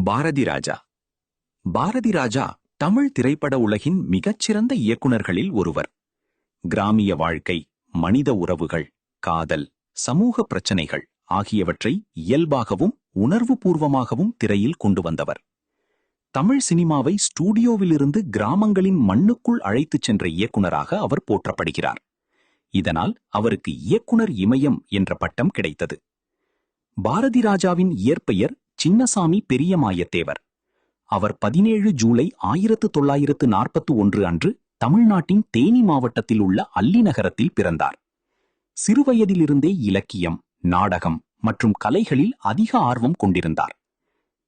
பாரதி ராஜா. பாரதி ராஜா தமிழ் திரைப்பட உலகின் மிகச்சிறந்த இயக்குனர்களில் ஒருவர். கிராமிய வாழ்க்கை, மனித உறவுகள், காதல், சமூக பிரச்சனைகள் ஆகியவற்றை இயல்பாகவும் உணர்வுபூர்வமாகவும் திரையில் கொண்டு வந்தவர். தமிழ் சினிமாவை ஸ்டூடியோவிலிருந்து கிராமங்களின் மண்ணுக்குள் அழைத்துச் சென்ற இயக்குனராக அவர் போற்றப்படுகிறார். இதனால் அவருக்கு இயக்குனர் இமயம் என்ற பட்டம் கிடைத்தது. பாரதி ராஜாவின் இயற்பெயர் சின்னசாமி பெரியமாயத்தேவர். அவர் 17 ஜூலை 1941 அன்று தமிழ்நாட்டின் தேனி மாவட்டத்தில் உள்ள அல்லி நகரத்தில் பிறந்தார். சிறுவயதிலிருந்தே இலக்கியம், நாடகம் மற்றும் கலைகளில் அதிக ஆர்வம் கொண்டிருந்தார்.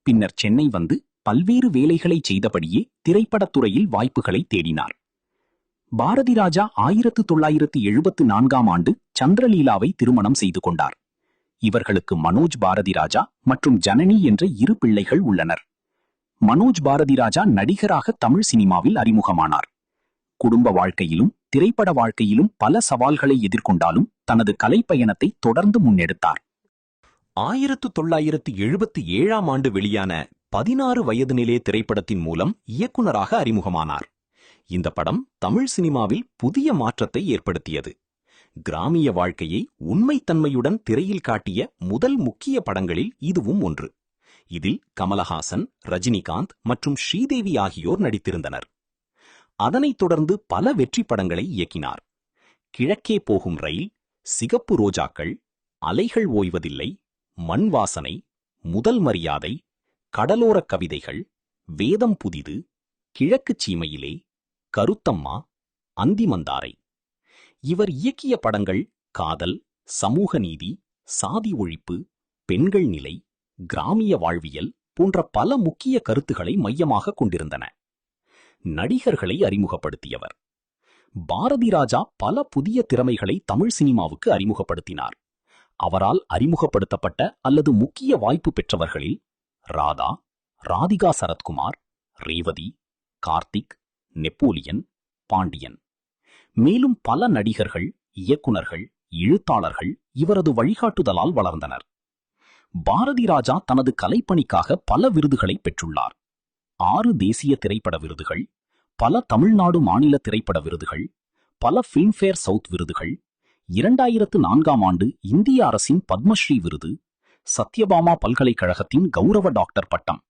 பின்னர் சென்னை வந்து பல்வேறு வேலைகளை செய்தபடியே திரைப்படத்துறையில் வாய்ப்புகளை தேடினார். பாரதி ராஜா 1974 ஆண்டு சந்திரலீலாவை திருமணம் செய்து கொண்டார். இவர்களுக்கு மனோஜ் பாரதி ராஜா மற்றும் ஜனனி என்ற 2 பிள்ளைகள் உள்ளனர். மனோஜ் பாரதி ராஜா நடிகராக தமிழ் சினிமாவில் அறிமுகமானார். குடும்ப வாழ்க்கையிலும் திரைப்பட வாழ்க்கையிலும் பல சவால்களை எதிர்கொண்டாலும் தனது கலைப்பயணத்தை தொடர்ந்து முன்னெடுத்தார். 1977 ஆண்டு வெளியான 16 வயது நிலை திரைப்படத்தின் மூலம் இயக்குனராக அறிமுகமானார். இந்த படம் தமிழ் சினிமாவில் புதிய மாற்றத்தை ஏற்படுத்தியது. கிராமிய வாழ்க்கையை உண்மைத்தன்மையுடன் திரையில் காட்டிய முதல் முக்கிய படங்களில் இதுவும் ஒன்று. இதில் கமலஹாசன், ரஜினிகாந்த் மற்றும் ஸ்ரீதேவி ஆகியோர் நடித்திருந்தனர். அதனைத் தொடர்ந்து பல வெற்றி படங்களை இயக்கினார். கிழக்கே போகும் ரயில், சிகப்பு ரோஜாக்கள், அலைகள் ஓய்வதில்லை, மண் வாசனை, முதல் மரியாதை, கடலோரக் கவிதைகள், வேதம் புதிது, கிழக்குச் சீமையிலே, கருத்தம்மா, அந்திமந்தாரை. இவர் இயக்கிய படங்கள் காதல், சமூக நீதி, சாதி ஒழிப்பு, பெண்கள் நிலை, கிராமிய வாழ்வியல் போன்ற பல முக்கிய கருத்துக்களை மையமாக கொண்டிருந்தன. நடிகர்களை அறிமுகப்படுத்தியவர். பாரதி ராஜா பல புதிய திறமைகளை தமிழ் சினிமாவுக்கு அறிமுகப்படுத்தினார். அவரால் அறிமுகப்படுத்தப்பட்ட அல்லது முக்கிய வாய்ப்பு பெற்றவர்களில் ராதா, ராதிகா சரத்குமார், ரேவதி, கார்த்திக், நெப்போலியன், பாண்டியன். மேலும் பல நடிகர்கள், இயக்குனர்கள், எழுத்தாளர்கள் இவரது வழிகாட்டுதலால் வளர்ந்தனர். பாரதி ராஜா தனது கலைப்பணிக்காக பல விருதுகளை பெற்றுள்ளார். 6 தேசிய திரைப்பட விருதுகள், பல தமிழ்நாடு மாநில திரைப்பட விருதுகள், பல பிலிம்பேர் சவுத் விருதுகள், 2004 ஆண்டு இந்திய அரசின் பத்மஸ்ரீ விருது, சத்யபாமா பல்கலைக்கழகத்தின் கௌரவ டாக்டர் பட்டம்.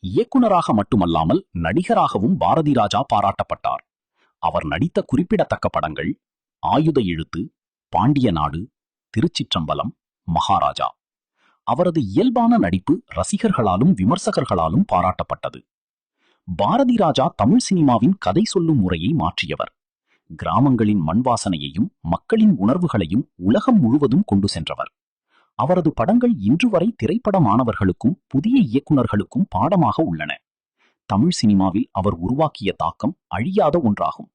இயக்குனராக மட்டுமல்லாமல் நடிகராகவும் பாரதி ராஜா பாராட்டப்பட்டார். அவர் நடித்த குறிப்பிடத்தக்க படங்கள் ஆயுத எழுத்து, பாண்டிய நாடு, திருச்சிற்றம்பலம், மகாராஜா. அவரது இயல்பான நடிப்பு ரசிகர்களாலும் விமர்சகர்களாலும் பாராட்டப்பட்டது. பாரதி ராஜா தமிழ் சினிமாவின் கதை சொல்லும் முறையை மாற்றியவர். கிராமங்களின் மண்வாசனையையும் மக்களின் உணர்வுகளையும் உலகம் முழுவதும் கொண்டு சென்றவர். அவரது படங்கள் இன்று வரை திரைப்பட மாணவர்களுக்கும் புதிய இயக்குனர்களுக்கும் பாடமாக உள்ளன. தமிழ் சினிமாவில் அவர் உருவாக்கிய தாக்கம் அழியாத ஒன்றாகும்.